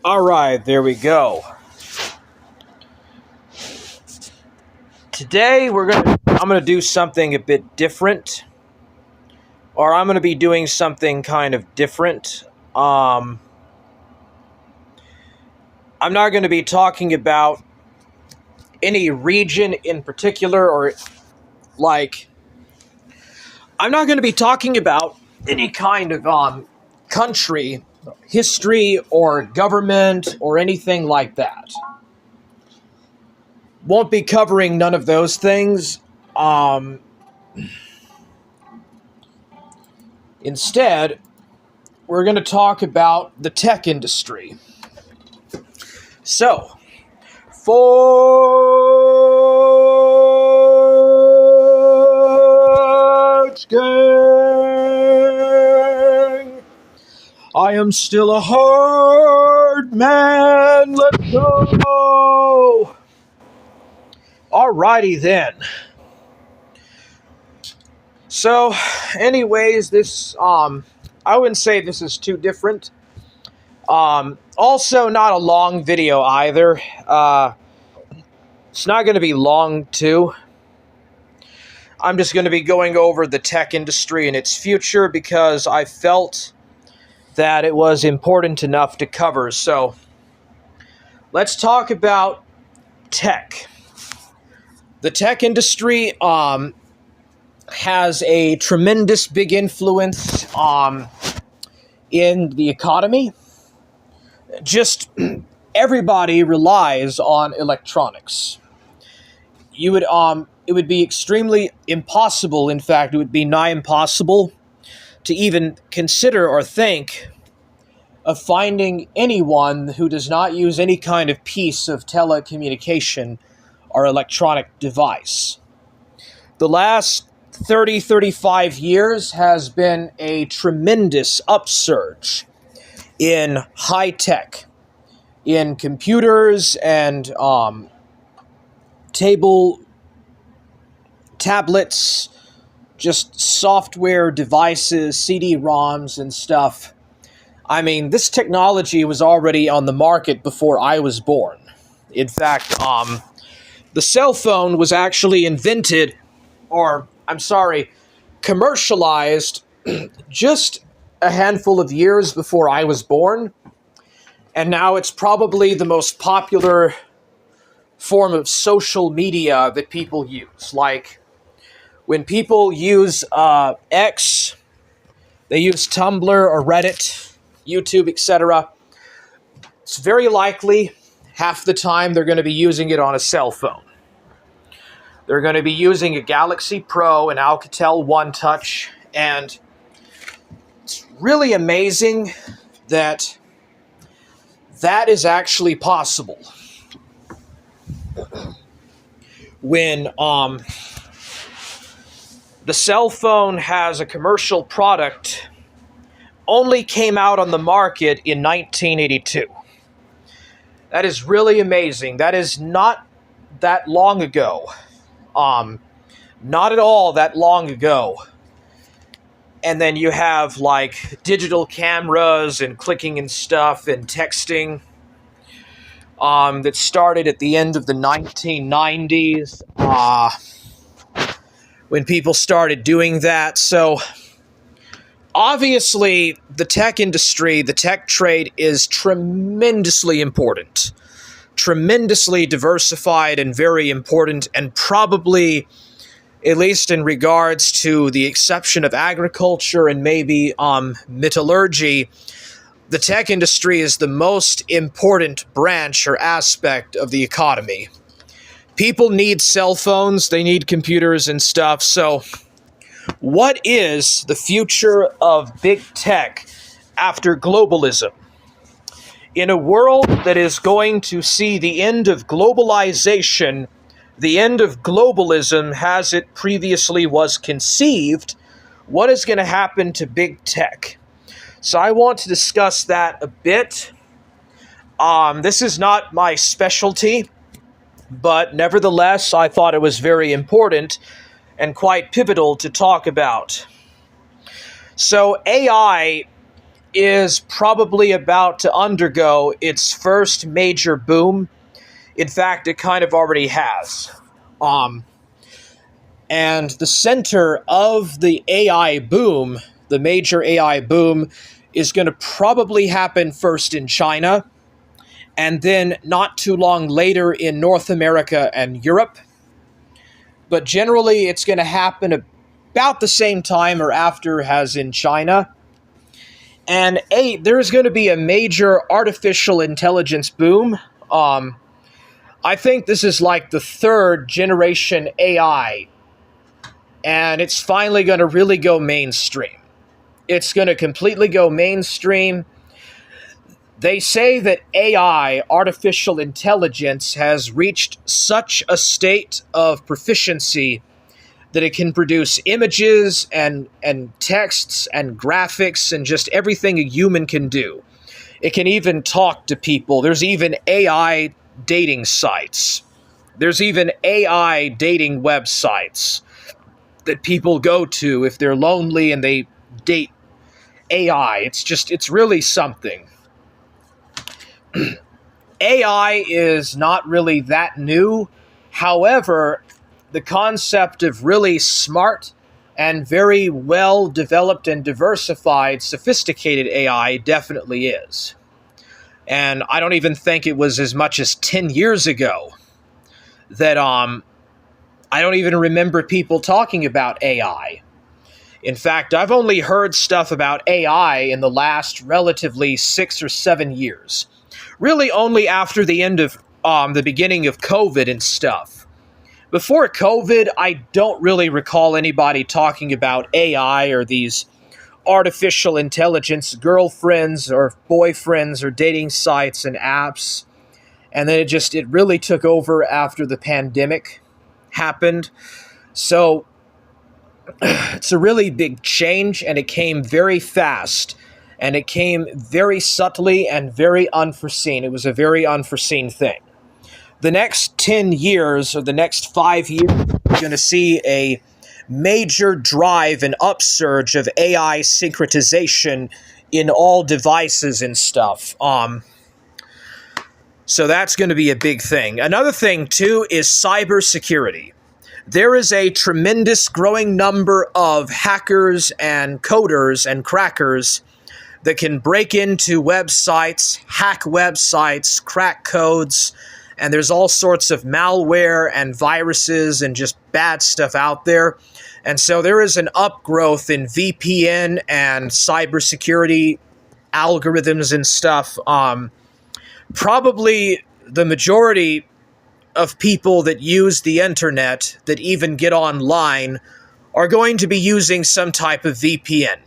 All right, there we go. Today I'm gonna do something a bit different, or I'm gonna be doing something kind of different. I'm not gonna be talking about any region in particular, or like I'm not gonna be talking about any kind of country, history, or government, or anything like that. Won't be covering none of those things. Instead, we're going to talk about the tech industry. So, Forge Gang! I am still a hard man, let's go! Alrighty then. So, anyways, I wouldn't say this is too different. Also, not a long video either. It's not going to be long, too. I'm just going to be going over the tech industry and its future because I felt that it was important enough to cover. So, let's talk about tech. The tech industry has a tremendous big influence in the economy. Just everybody relies on electronics. It would be extremely impossible, in fact, it would be nigh impossible to even consider or think of finding anyone who does not use any kind of piece of telecommunication or electronic device. The last 35 years has been a tremendous upsurge in high tech, in computers and tablets, just software devices, CD-ROMs and stuff. I mean, this technology was already on the market before I was born. In fact, the cell phone was actually commercialized just a handful of years before I was born. And now it's probably the most popular form of social media that people use. Like, when people use X, they use Tumblr or Reddit, YouTube, etc. It's very likely half the time they're going to be using it on a cell phone. They're going to be using a Galaxy Pro, an Alcatel One Touch, and it's really amazing that that is actually possible. When the cell phone has a commercial product only came out on the market in 1982. That is really amazing. That is not that long ago. Not at all that long ago. And then you have like digital cameras and clicking and stuff and texting that started at the end of the 1990s when people started doing that. So obviously the tech industry, the tech trade is tremendously important, tremendously diversified and very important, and probably, at least in regards to the exception of agriculture and maybe metallurgy, the tech industry is the most important branch or aspect of the economy. People need cell phones, they need computers and stuff, so what is the future of big tech after globalism? In a world that is going to see the end of globalization, the end of globalism as it previously was conceived, what is going to happen to big tech? So I want to discuss that a bit. This is not my specialty, but nevertheless, I thought it was very important and quite pivotal to talk about. So AI is probably about to undergo its first major boom. In fact, it kind of already has. Um, and the center of the AI boom, the major AI boom, is going to probably happen first in China, and then not too long later in North America and Europe. But generally, it's going to happen about the same time or after as in China. And there's going to be a major artificial intelligence boom. I think this is like the third generation AI, and it's finally going to really go mainstream. It's going to completely go mainstream. They say that AI, artificial intelligence, has reached such a state of proficiency that it can produce images and texts and graphics and just everything a human can do. It can even talk to people. There's even AI dating sites. There's even AI dating websites that people go to if they're lonely and they date AI. It's really something. AI is not really that new. However, the concept of really smart and very well developed and diversified, sophisticated AI definitely is. And I don't even think it was as much as 10 years ago that I don't even remember people talking about AI. In fact, I've only heard stuff about AI in the last relatively 6 or 7 years. Really only after the end of the beginning of COVID and stuff. Before COVID, I don't really recall anybody talking about AI or these artificial intelligence girlfriends or boyfriends or dating sites and apps. And then it really took over after the pandemic happened. So it's a really big change, and it came very fast, and it came very subtly and very unforeseen. It was a very unforeseen thing. The next 10 years or the next 5 years, we're going to see a major drive and upsurge of AI synchronization in all devices and stuff. So that's going to be a big thing. Another thing, too, is cybersecurity. There is a tremendous growing number of hackers and coders and crackers that can break into websites, hack websites, crack codes, and there's all sorts of malware and viruses and just bad stuff out there. And so there is an upgrowth in VPN and cybersecurity algorithms and stuff. Probably the majority of people that use the internet, that even get online, are going to be using some type of VPN.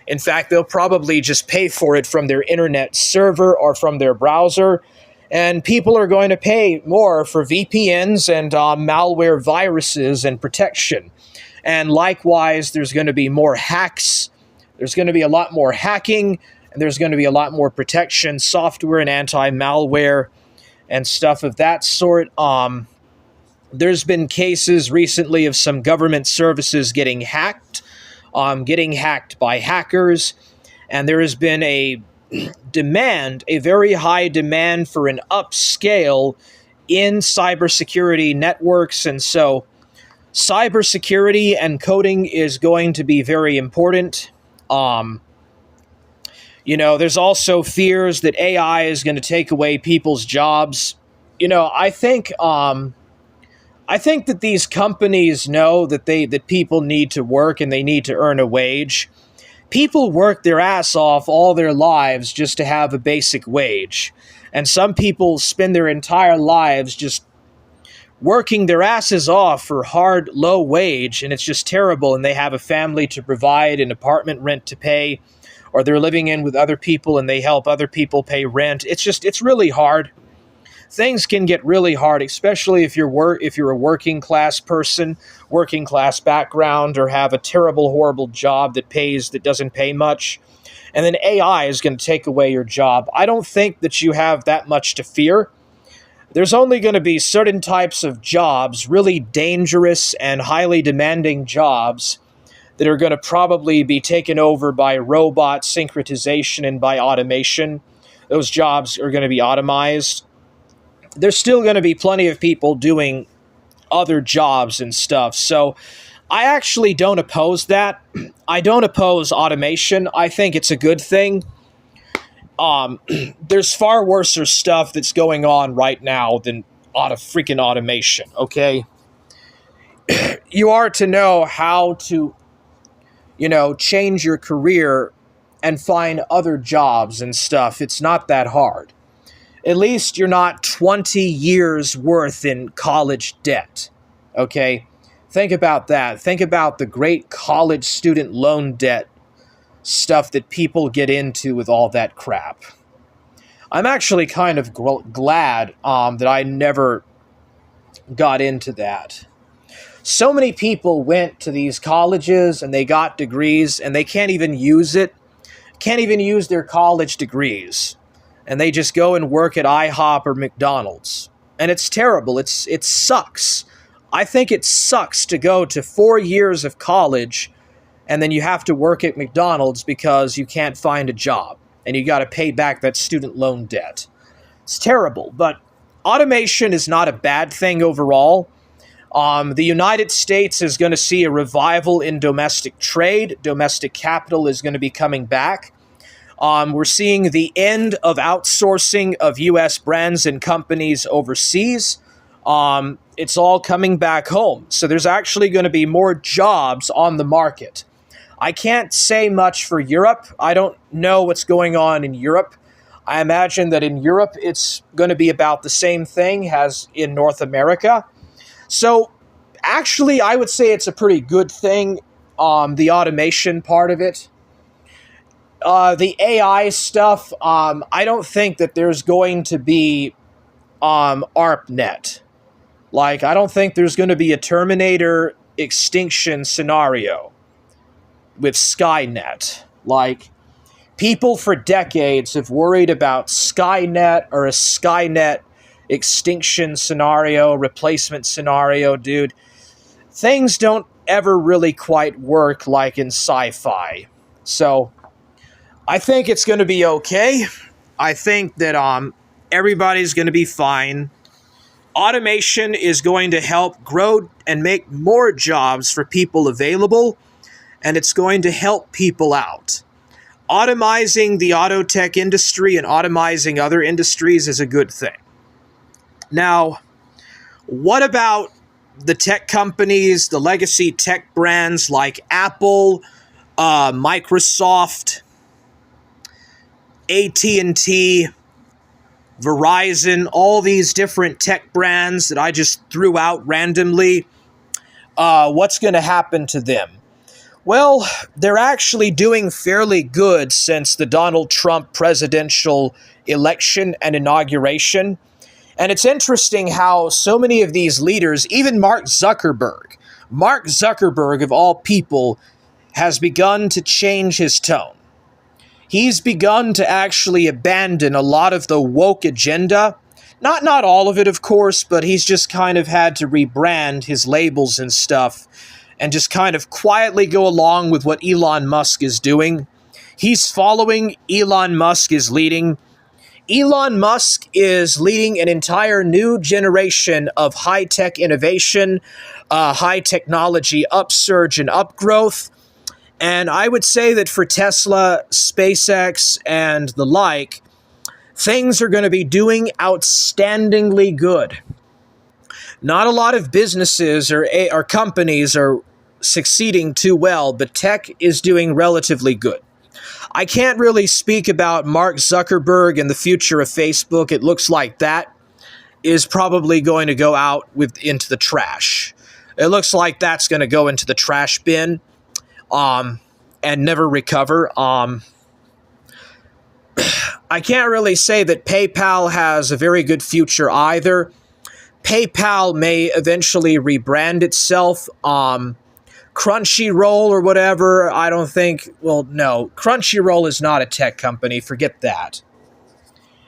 In fact, they'll probably just pay for it from their internet server or from their browser, and people are going to pay more for VPNs and malware viruses and protection. And likewise, there's going to be more hacks, there's going to be a lot more hacking, and there's going to be a lot more protection, software and anti-malware, and stuff of that sort. There's been cases recently of some government services getting hacked by hackers, and there has been a very high demand for an upscale in cybersecurity networks, and so cybersecurity and coding is going to be very important. There's also fears that AI is going to take away people's jobs. I think that these companies know that people need to work and they need to earn a wage. People work their ass off all their lives just to have a basic wage. And some people spend their entire lives just working their asses off for hard, low wage, and it's just terrible, and they have a family to provide, an apartment rent to pay, or they're living in with other people and they help other people pay rent. It's really hard. Things can get really hard, especially if you're a working class person, working class background, or have a terrible, horrible job that doesn't pay much. And then AI is going to take away your job. I don't think that you have that much to fear. There's only going to be certain types of jobs, really dangerous and highly demanding jobs, that are going to probably be taken over by robot synchronization and by automation. Those jobs are going to be automized. There's still going to be plenty of people doing other jobs and stuff. So I actually don't oppose that. I don't oppose automation. I think it's a good thing. There's far worse stuff that's going on right now than freaking automation, okay? You are to know how to, change your career and find other jobs and stuff. It's not that hard. At least you're not 20 years worth in college debt, okay? Think about that. Think about the great college student loan debt stuff that people get into with all that crap. I'm actually kind of glad that I never got into that. So many people went to these colleges and they got degrees and they can't even use it, can't even use their college degrees. And they just go and work at IHOP or McDonald's. And it's terrible. It sucks. I think it sucks to go to 4 years of college and then you have to work at McDonald's because you can't find a job and you got to pay back that student loan debt. It's terrible, but automation is not a bad thing overall. The United States is going to see a revival in domestic trade. Domestic capital is going to be coming back. We're seeing the end of outsourcing of U.S. brands and companies overseas. It's all coming back home. So there's actually going to be more jobs on the market. I can't say much for Europe. I don't know what's going on in Europe. I imagine that in Europe it's going to be about the same thing as in North America. So actually I would say it's a pretty good thing, the automation part of it. The AI stuff, I don't think that there's going to be ARPANET. Like, I don't think there's going to be a Terminator extinction scenario with Skynet. Like, people for decades have worried about Skynet or a Skynet extinction scenario, replacement scenario, dude. Things don't ever really quite work like in sci-fi. So I think it's going to be okay. I think that everybody's going to be fine. Automation is going to help grow and make more jobs for people available, and it's going to help people out. Automizing the auto tech industry and automizing other industries is a good thing. Now, what about the tech companies, the legacy tech brands like Apple, Microsoft, AT&T, Verizon, all these different tech brands that I just threw out randomly? What's going to happen to them? Well, they're actually doing fairly good since the Donald Trump presidential election and inauguration. And it's interesting how so many of these leaders, even Mark Zuckerberg of all people, has begun to change his tone. He's begun to actually abandon a lot of the woke agenda. Not all of it, of course, but he's just kind of had to rebrand his labels and stuff and just kind of quietly go along with what Elon Musk is doing. He's following. Elon Musk is leading. Elon Musk is leading an entire new generation of high-tech innovation, high technology upsurge and upgrowth. And I would say that for Tesla, SpaceX, and the like, things are going to be doing outstandingly good. Not a lot of businesses or companies are succeeding too well, but tech is doing relatively good. I can't really speak about Mark Zuckerberg and the future of Facebook. It looks like that is probably going to go out into the trash. It looks like that's going to go into the trash bin and never recover. I can't really say that PayPal has a very good future either. PayPal may eventually rebrand itself. Crunchyroll or whatever, I don't think, well, no, Crunchyroll is not a tech company, forget that.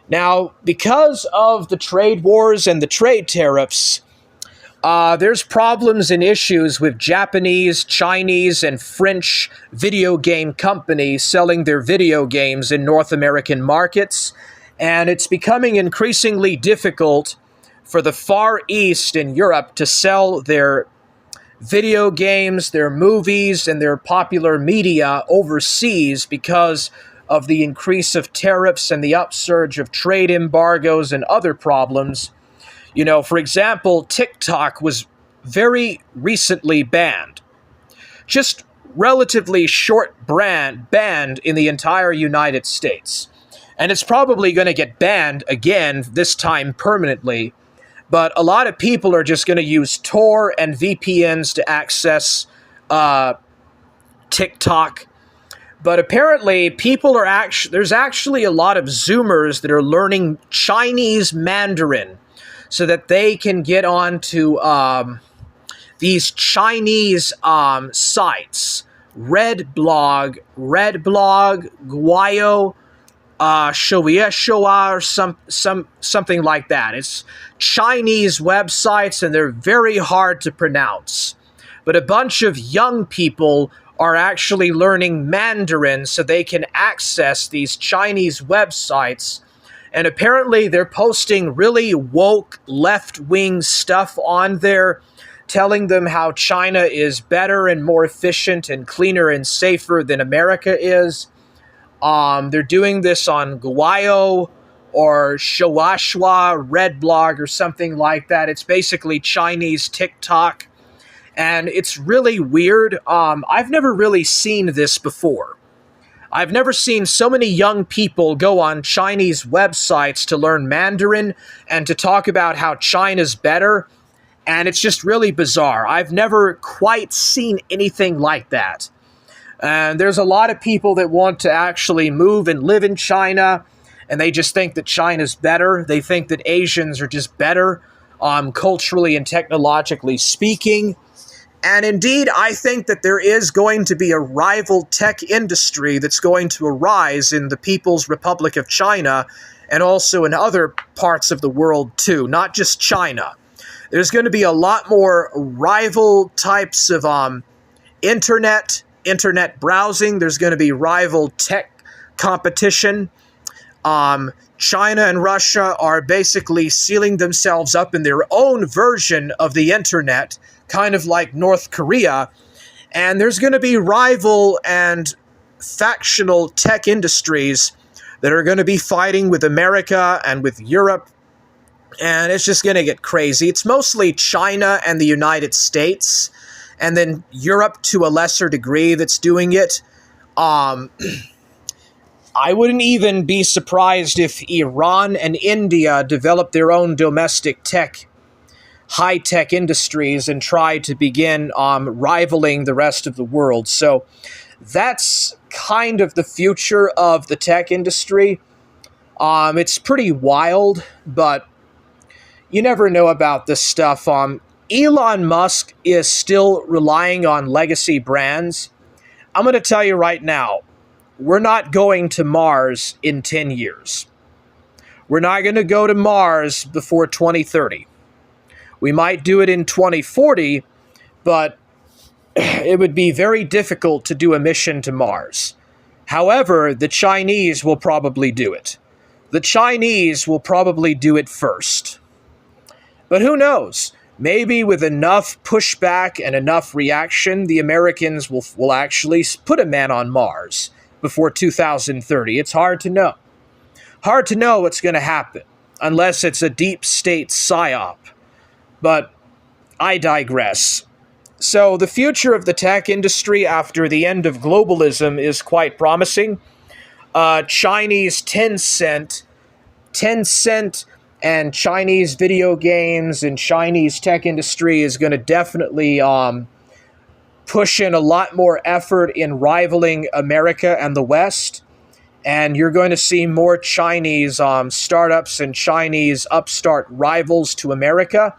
Now, because of the trade wars and the trade tariffs, There's problems and issues with Japanese, Chinese, and French video game companies selling their video games in North American markets, and it's becoming increasingly difficult for the Far East in Europe to sell their video games, their movies, and their popular media overseas because of the increase of tariffs and the upsurge of trade embargoes and other problems. You know, for example, TikTok was very recently banned. Just relatively short banned in the entire United States. And it's probably going to get banned again, this time permanently. But a lot of people are just going to use Tor and VPNs to access TikTok. But apparently, there's actually a lot of Zoomers that are learning Chinese Mandarin so that they can get onto these Chinese sites. Redblog, Guayo, Showa, or something like that. It's Chinese websites, and they're very hard to pronounce. But a bunch of young people are actually learning Mandarin so they can access these Chinese websites. And apparently they're posting really woke left-wing stuff on there, telling them how China is better and more efficient and cleaner and safer than America is. They're doing this on Guayo or Shawashwa, Redblog, or something like that. It's basically Chinese TikTok. And it's really weird. I've never really seen this before. I've never seen so many young people go on Chinese websites to learn Mandarin and to talk about how China's better. And it's just really bizarre. I've never quite seen anything like that. And there's a lot of people that want to actually move and live in China, and they just think that China's better. They think that Asians are just better, culturally and technologically speaking. And indeed, I think that there is going to be a rival tech industry that's going to arise in the People's Republic of China and also in other parts of the world too, not just China. There's going to be a lot more rival types of internet browsing. There's going to be rival tech competition. China and Russia are basically sealing themselves up in their own version of the internet, kind of like North Korea. And there's going to be rival and factional tech industries that are going to be fighting with America and with Europe. And it's just going to get crazy. It's mostly China and the United States, and then Europe to a lesser degree that's doing it. I wouldn't even be surprised if Iran and India develop their own domestic high-tech industries and try to begin rivaling the rest of the world. So that's kind of the future of the tech industry. It's pretty wild, but you never know about this stuff. Elon Musk is still relying on legacy brands. I'm going to tell you right now, we're not going to Mars in 10 years. We're not going to go to Mars before 2030. We might do it in 2040, but it would be very difficult to do a mission to Mars. However, the Chinese will probably do it. The Chinese will probably do it first. But who knows? Maybe with enough pushback and enough reaction, the Americans will actually put a man on Mars before 2030. It's hard to know. Hard to know what's going to happen, unless it's a deep state psyop. But I digress. So the future of the tech industry after the end of globalism is quite promising. Chinese Tencent and Chinese video games and Chinese tech industry is going to definitely push in a lot more effort in rivaling America and the West. And you're going to see more Chinese startups and Chinese upstart rivals to America.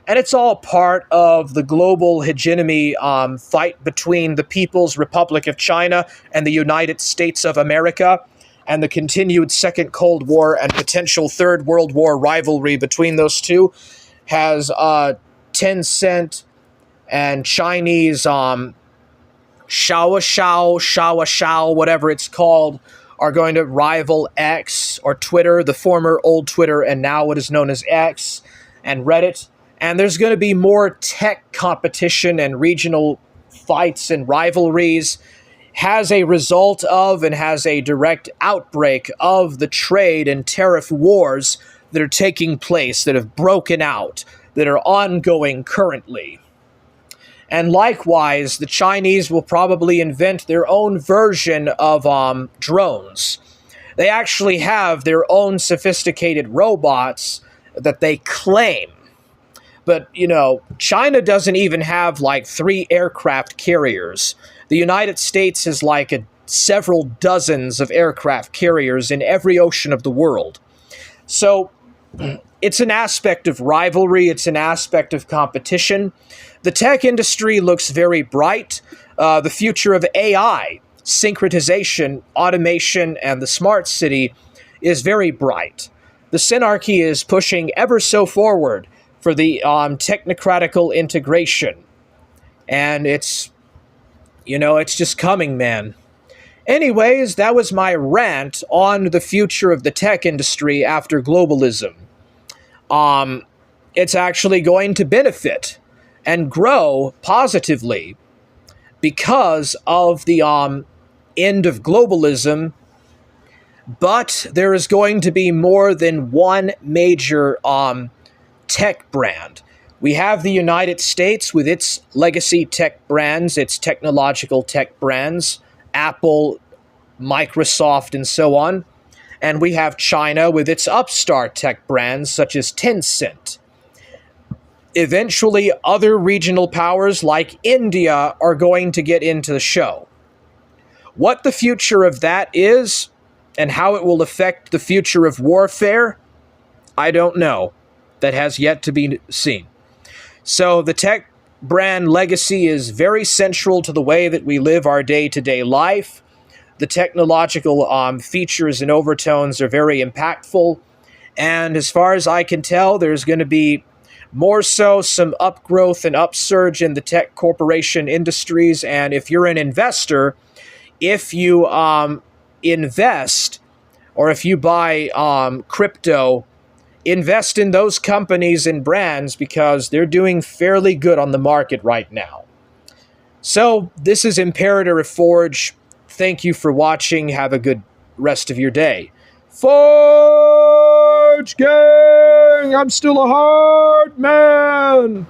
And it's all part of the global hegemony fight between the People's Republic of China and the United States of America, and the continued Second Cold War and potential Third World War rivalry between those two has Tencent and Chinese Xiao, whatever it's called, are going to rival X or Twitter, the former old Twitter and now what is known as X, and Reddit. And there's going to be more tech competition and regional fights and rivalries as a result of and has a direct outbreak of the trade and tariff wars that are taking place, that have broken out, that are ongoing currently. And likewise, the Chinese will probably invent their own version of drones. They actually have their own sophisticated robots that they claim. But, China doesn't even have like 3 aircraft carriers. The United States has like several dozens of aircraft carriers in every ocean of the world. So it's an aspect of rivalry. It's an aspect of competition. The tech industry looks very bright. The future of AI, synchronization, automation, and the smart city is very bright. The Synarchy is pushing ever so forward for the technocratical integration. And it's just coming, man. Anyways, that was my rant on the future of the tech industry after globalism. It's actually going to benefit and grow positively because of the end of globalism, but there is going to be more than one major tech brand. We have the United States with its legacy tech brands, its technological tech brands, Apple, Microsoft, and so on. And we have China with its upstart tech brands such as Tencent. Eventually, other regional powers like India are going to get into the show. What the future of that is and how it will affect the future of warfare, I don't know. That has yet to be seen. So the tech brand legacy is very central to the way that we live our day-to-day life. The technological features and overtones are very impactful. And as far as I can tell, there's going to be more so some upgrowth and upsurge in the tech corporation industries. And if you're an investor, if you invest or if you buy crypto, invest in those companies and brands because they're doing fairly good on the market right now. So this is Imperator Forge. Thank you for watching. Have a good rest of your day. Forge Gang! I'm still a hard man!